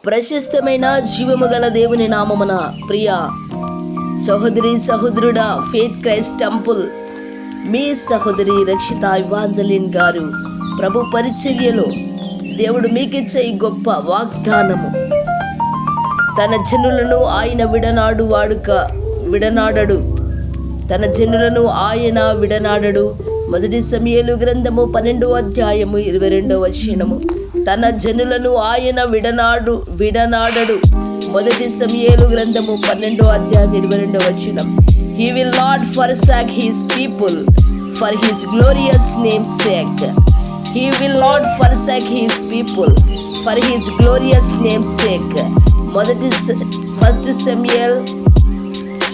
ప్రశస్తమైన జీవము గల దేవుని నామమున ప్రియ సహోదరి సహోదరుడా, ఫెయిత్ క్రైస్ట్ టెంపుల్ మీ సహోదరి రక్షిత ఇవాంజలిన్ గారు ప్రభు పరిచర్యలో దేవుడు మీకిచ్చే ఈ గొప్ప వాగ్దానము, తన జనులను ఆయన విడనాడడు, తన జనులను ఆయన విడనాడడు. మొదటి సమూయేలు గ్రంథము 12వ అధ్యాయము 22వ వచనము. తన జనులను ఆయన విడనాడడు. మొదటి సమూయేలు గ్రంథము 12వ అధ్యాయం 22వ వచనం. He will not forsake his people for his glorious name's sake. He will not forsake his people for his glorious name's sake. First Samuel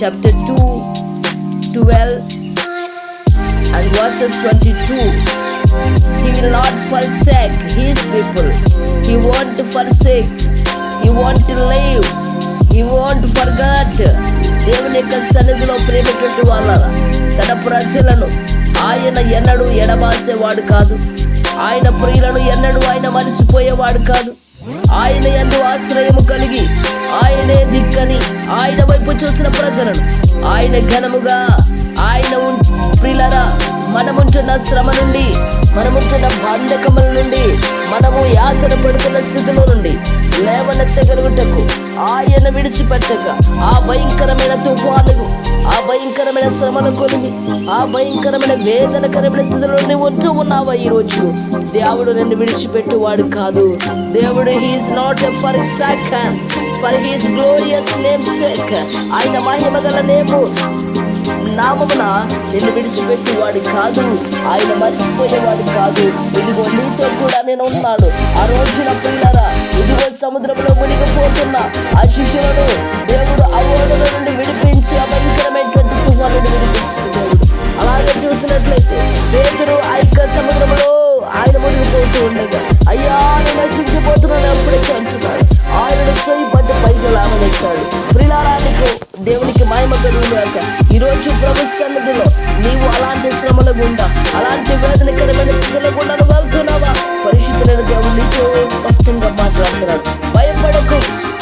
chapter 2:12 and verses 22. He will not forsake his people. He won't forsake. He won't leave. He won't forget. దేవుని యొక్క సన్నిధిలో ప్రేమటువంటి వాళ్ళ తన ప్రజలను ఆయన ఎన్నడూ ఎడబాసేవాడు కాదు. ఆయన ప్రియులను ఎన్నడూ ఆయన మరిచిపోయేవాడు కాదు. ఆయన యందు ఆశ్రయము కలిగి ఆయనే దిక్కని ఆయన వైపు చూసిన ప్రజలను ఆయన ఘనముగా ఆయన ప్రియులరా, మనముంటున్న శ్రమ నుండి, మనముంటున్న బంధకముల నుండి, మనము యాతన పడుతున్న స్థితిలో నుండి లేవనెత్తగలుగుటకు ఆయన విడిచిపెట్టక ఆ భయంకరమైన తుఫానుకు, ఆ భయంకరమైన శ్రమను కొలిగి, ఆ భయంకరమైన వేదనకరమైన స్థితిలో నువ్వు ఉంటూ ఉన్నావా? ఈరోజు దేవుడు నిన్ను విడిచిపెట్టువాడు కాదు. దేవుడు he is not a forsaker for his glorious name's sake. ఆయన మహిమ గల నామమున నిన్ను విడిచిపెట్టేవాడు కాదు. ఆయన మర్చిపోయేవాడు కాదు. ఇదిగో నీతో కూడా నేను ఉన్నాను. ఆ రోజున పిల్లరా, ఇదిగో సముద్రంలో మునిగిపోతున్న ఆ శిష్యులను దేవుడు ఆ ఓడల నుండి విడిపించి ఆ భయంకరమైనటువంటి తుఫాను నుండి విడిపించుకున్నాడు. అలాగే చూసినట్లయితే పేతురు ఆ యొక్క సముద్రంలో ఆయన మునిగిపోతూ ఉండగా, అయ్యా నేను నశించిపోతున్నాను ఎప్పుడైతే అంటున్నాడు. ఆయన చేయి పట్టి పైకి లావనెత్తాడు. ప్రియులారానికి దేవునికి మహిమ కలుగుగాక. ఈరోజు ప్రభు సన్నిధిలో నీవు అలాంటి శ్రమల గుండా, అలాంటి వేదనకరమైన స్థితుల గుండా వెళ్తున్నావా? పరిశుద్ధులైన దేవుడు నీతో స్పష్టంగా మాట్లాడుతున్నాడు. భయపడకు,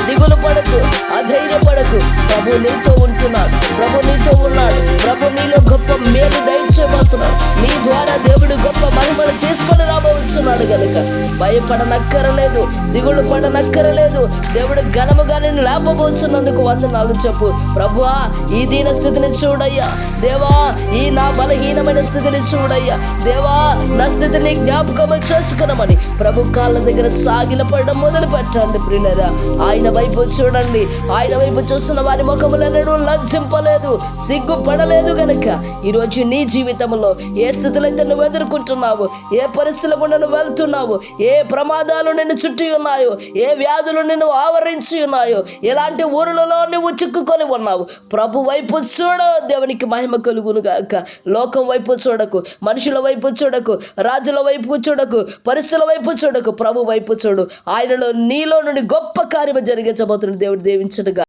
దిగులు పడకు, అధైర్యపడకు. ప్రభు నీతో ఉంటున్నాడు. ప్రభు నీతో ఉన్నాడు. ప్రభు నీలో గొప్ప మేలు దయచేయబోతున్నాడు. నీ ద్వారా దేవుడు గొప్ప మహిమను తీసుకొని రాబోతున్నాడు కనుక భయపడనక్కరలేదు, దిగులు పడనక్కరలేదు. దేవుడు ఘనముగా నేను లేపబోతున్నందుకు వందనాలు చెప్పు. ప్రభువా, ఈ దీన స్థితిని చూడయ్యా. దేవా, ఈ నా బలహీనమైన స్థితిని చూడయ్యా. దేవా, నా స్థితిని జ్ఞాపకం చేసుకున్నామని ప్రభు కాళ్ళ దగ్గర సాగిలపడడం మొదలు పెట్టండి. ప్రియులరా, ఆయన వైపు చూడండి. ఆయన వైపు చూస్తున్న వారి ముఖములెన్నడూ లజ్జింపలేదు, సిగ్గుపడలేదు గనుక ఈరోజు నీ జీవితంలో ఏ స్థితిలో అయితే నువ్వు ఎదుర్కొంటున్నావు, ఏ పరిస్థితుల గుండా నువ్వు వెళ్తున్నావు, ఏ ప్రమాదాలు నిన్ను చుట్టి ఉన్నాయో, ఏ వ్యాధులు నిన్ను ఆవరించి ఉన్నాయో, ఎలాంటి ఊరులలో నువ్వు చిక్కుకొని ఉన్నావు, ప్రభు వైపు చూడు. దేవునికి మహిమ కలుగును గాక. లోకం వైపు చూడకు, మనుషుల వైపు చూడకు, రాజుల వైపు చూడకు, పరిస్థితుల వైపు చూడకు, ప్రభు వైపు చూడు. ఆయనలో నీలో నుండి గొప్ప కార్యము జరిగించబోతున్న దేవుడు దీవించునుగా.